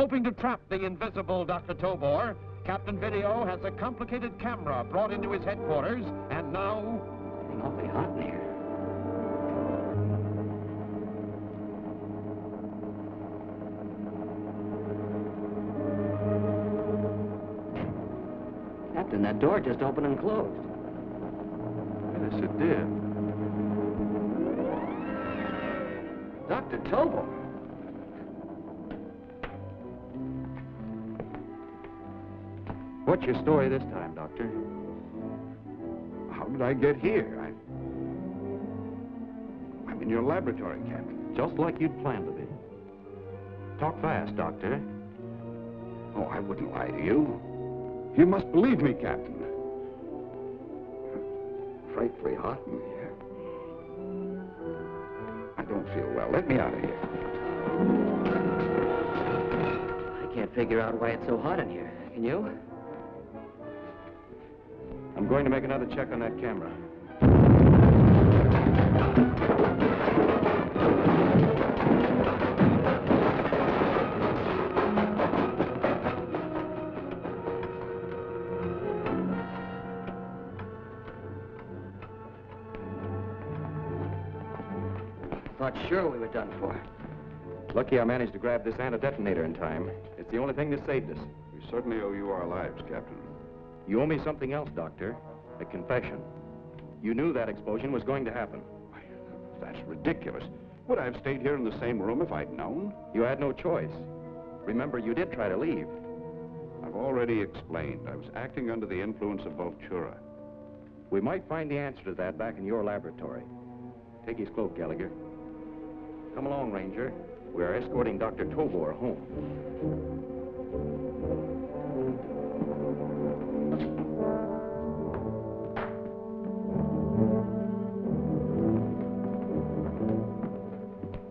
Hoping to trap the invisible Dr. Tobor, Captain Video has a complicated camera brought into his headquarters, and now... It's getting awfully hot in here. Captain, that door just opened and closed. Yes, it did. Dr. Tobor. What's your story this time, Doctor? How did I get here? I'm in your laboratory, Captain. Just like you'd planned to be. Talk fast, Doctor. Oh, I wouldn't lie to you. You must believe me, Captain. Frightfully hot in here. I don't feel well. Let me out of here. I can't figure out why it's so hot in here. Can you? I'm going to make another check on that camera. Thought sure we were done for. Lucky I managed to grab this anti-detonator in time. It's the only thing that saved us. We certainly owe you our lives, Captain. You owe me something else, Doctor. A confession. You knew that explosion was going to happen. That's ridiculous. Would I have stayed here in the same room if I'd known? You had no choice. Remember, you did try to leave. I've already explained. I was acting under the influence of Voltura. We might find the answer to that back in your laboratory. Take his cloak, Gallagher. Come along, Ranger. We are escorting Dr. Tobor home.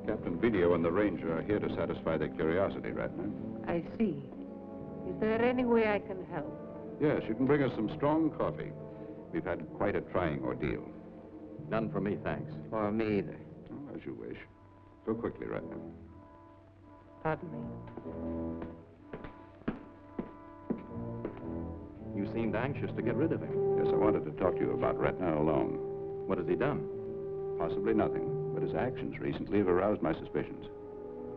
Captain Video and the Ranger are here to satisfy their curiosity, Ratner. I see. Is there any way I can help? Yes, you can bring us some strong coffee. We've had quite a trying ordeal. None for me, thanks. Or me either. Oh, as you wish. Go quickly, Ratner. Pardon me. You seemed anxious to get rid of him. Yes, I wanted to talk to you about Ratner alone. What has he done? Possibly nothing, but his actions recently have aroused my suspicions.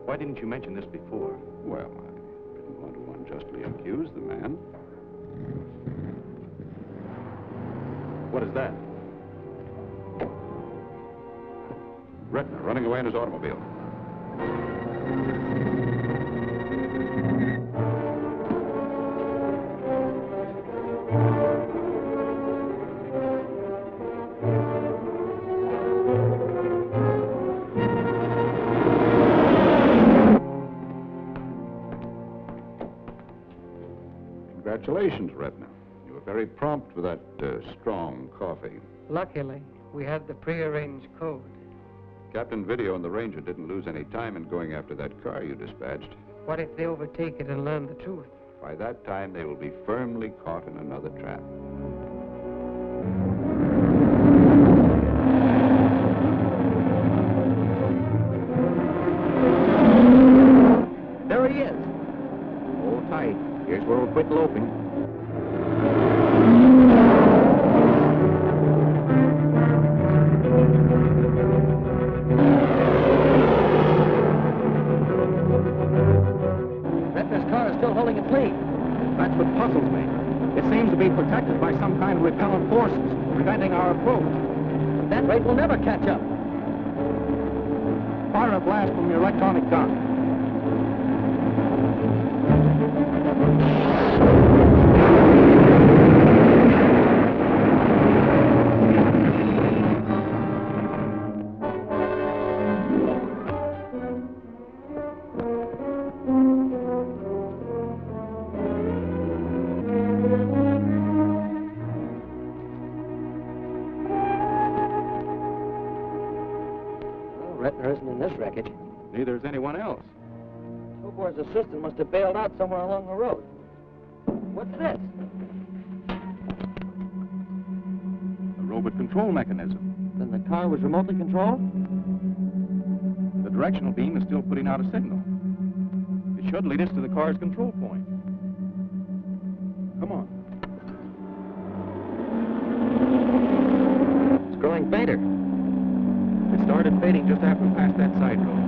Why didn't you mention this before? Well, I didn't want to unjustly accuse the man. What is that? Ratner running away in his automobile. Congratulations, Ratner. You were very prompt with that strong coffee. Luckily, we had the prearranged code. Captain Video and the Ranger didn't lose any time in going after that car you dispatched. What if they overtake it and learn the truth? By that time, they will be firmly caught in another trap. There he is. Hold tight. Here's where we'll quit loping. Ratner's car is still holding its lead. That's what puzzles me. It seems to be protected by some kind of repellent forces, preventing our approach. At that rate, we'll never catch up. Fire a blast from your electronic gun. Ratner isn't in this wreckage. Neither is anyone else. Tobor's assistant must have bailed out somewhere along the road. What's this? A robot control mechanism. Then the car was remotely controlled? The directional beam is still putting out a signal. It should lead us to the car's control point. Come on. It's growing fainter. It started fading just after we passed that side road.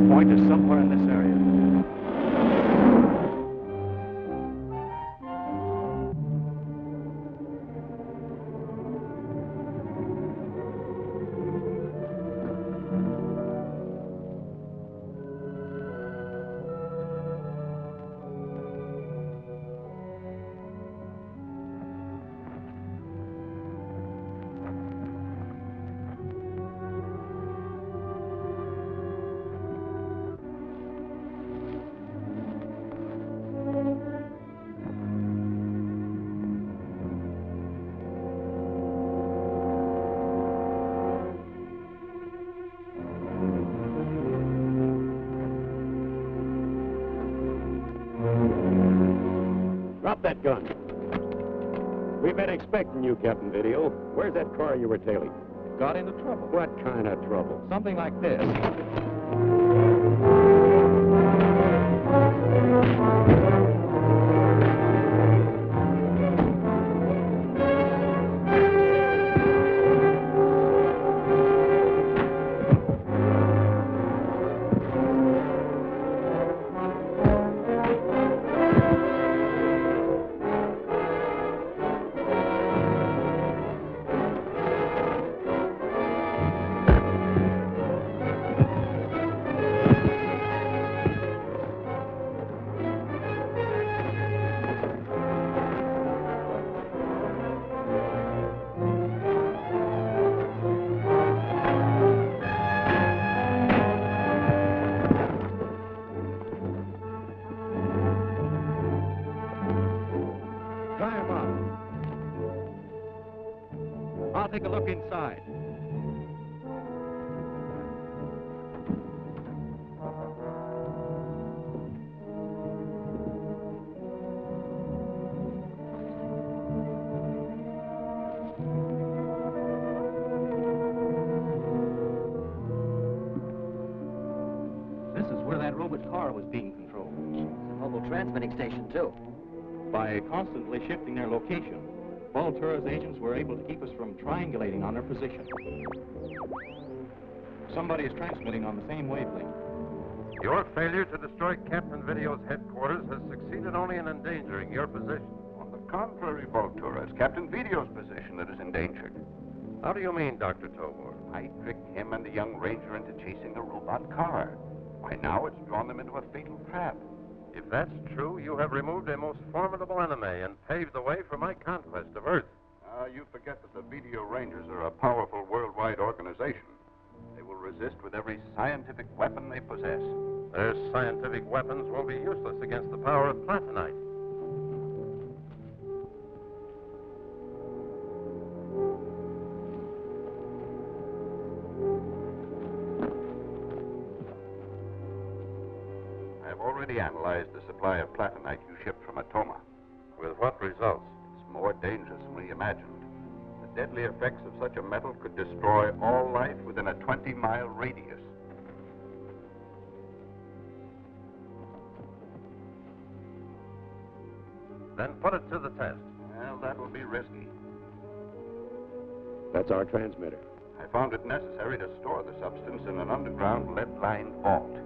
Point is somewhere in this area. Drop that gun. We've been expecting you, Captain Video. Where's that car you were tailing? Got into trouble. What kind of trouble? Something like this. I'll take a look inside. This is where that robot car was being controlled. It's a mobile transmitting station, too. By constantly shifting their location, Voltura's agents were able to keep us from triangulating on their position. Somebody is transmitting on the same wavelength. Your failure to destroy Captain Video's headquarters has succeeded only in endangering your position. On the contrary, Voltura, it's Captain Video's position that is endangered. How do you mean, Dr. Tobor? I tricked him and the young ranger into chasing a robot car. Why, now it's drawn them into a fatal trap. If that's true, you have removed a most formidable enemy and paved the way for my conquest of Earth. You forget that the Video Rangers are a powerful worldwide organization. They will resist with every scientific weapon they possess. Their scientific weapons will be useless against the power of platinite. I've already analyzed the supply of platinite you shipped from Atoma. With what results? It's more dangerous than we imagined. The deadly effects of such a metal could destroy all life within a 20-mile radius. Then put it to the test. Well, that will be risky. That's our transmitter. I found it necessary to store the substance in an underground lead-lined vault.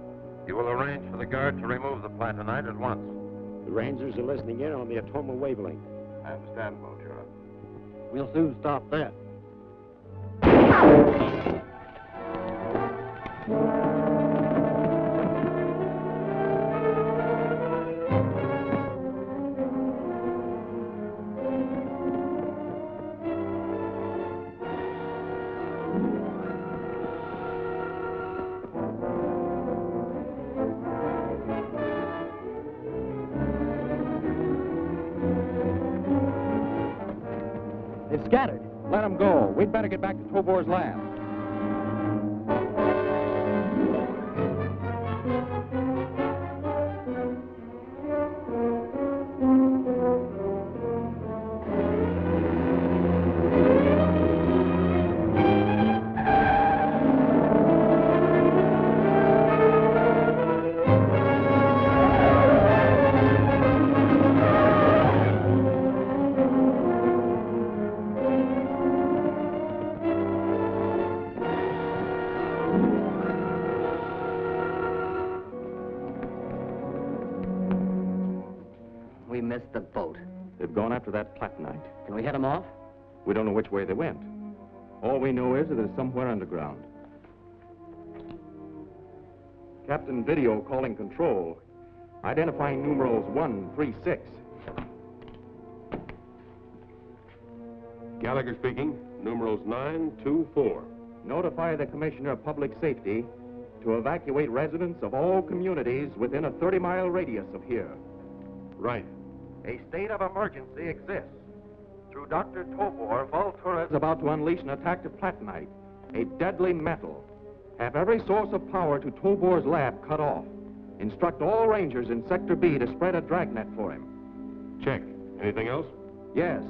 You will arrange for the guard to remove the platinite at once. The Rangers are listening in on the Atoma wavelength. I understand, Voltura. We'll soon stop that. They've scattered. Let them go. We'd better get back to Tobor's lab. We missed the boat. They've gone after that platinite. Can we head them off? We don't know which way they went. All we know is that it's somewhere underground. Captain Video calling control. Identifying numerals 136. Gallagher speaking. Numerals 924. Notify the Commissioner of Public Safety to evacuate residents of all communities within a 30-mile radius of here. Right. A state of emergency exists. Through Dr. Tobor, Voltura is about to unleash an attack to platinite, a deadly metal. Have every source of power to Tobor's lab cut off. Instruct all rangers in Sector B to spread a dragnet for him. Check. Anything else? Yes.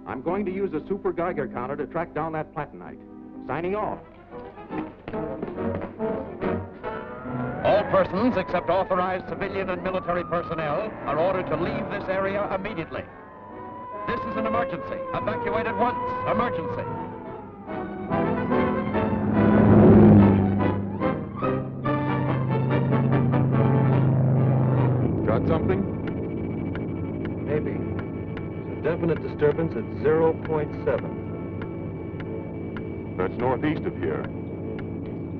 I'm going to use a super Geiger counter to track down that platinite. Signing off. All persons except authorized civilian and military personnel are ordered to leave this area immediately. This is an emergency. Evacuate at once. Emergency. Got something? Maybe. There's a definite disturbance at 0.7. That's northeast of here.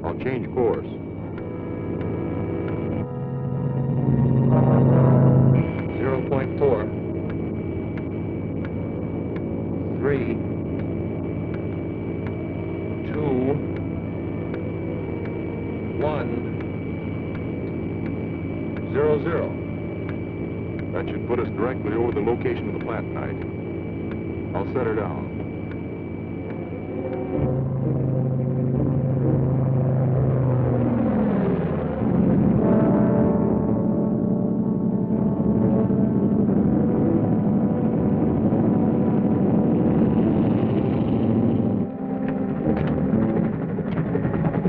I'll change course. 0.4. 3. 2. 1. 00. That should put us directly over the location of the platinite. I'll set her down.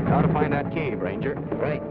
How to find that cave, Ranger? Right.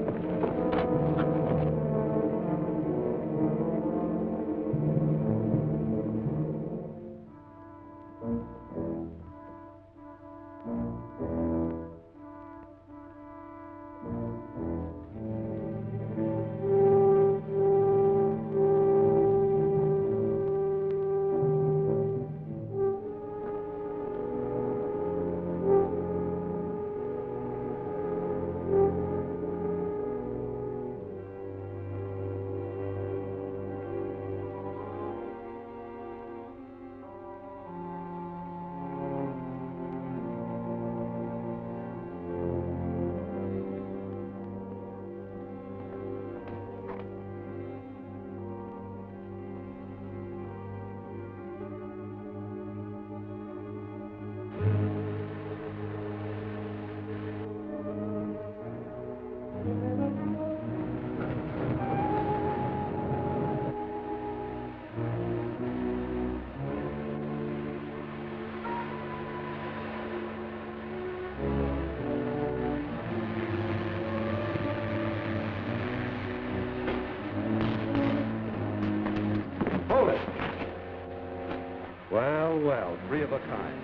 Well, three of a kind.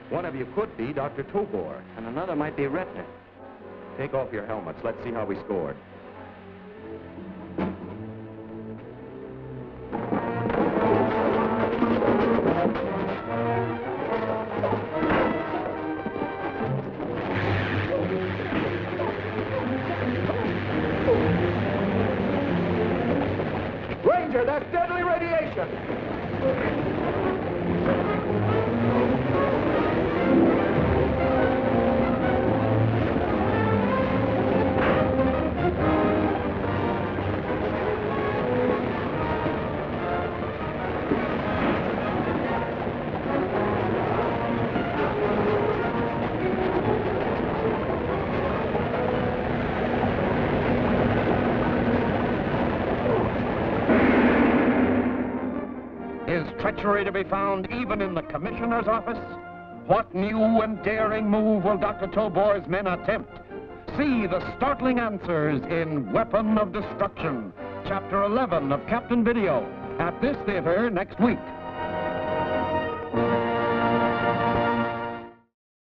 One of you could be Dr. Tobor, and another might be Retner. Take off your helmets. Let's see how we scored. Ranger, that's deadly radiation! treachery to be found even in the commissioner's office? What new and daring move will Dr. Tobor's men attempt? See the startling answers in Weapon of Destruction, Chapter 11 of Captain Video, at this theater next week.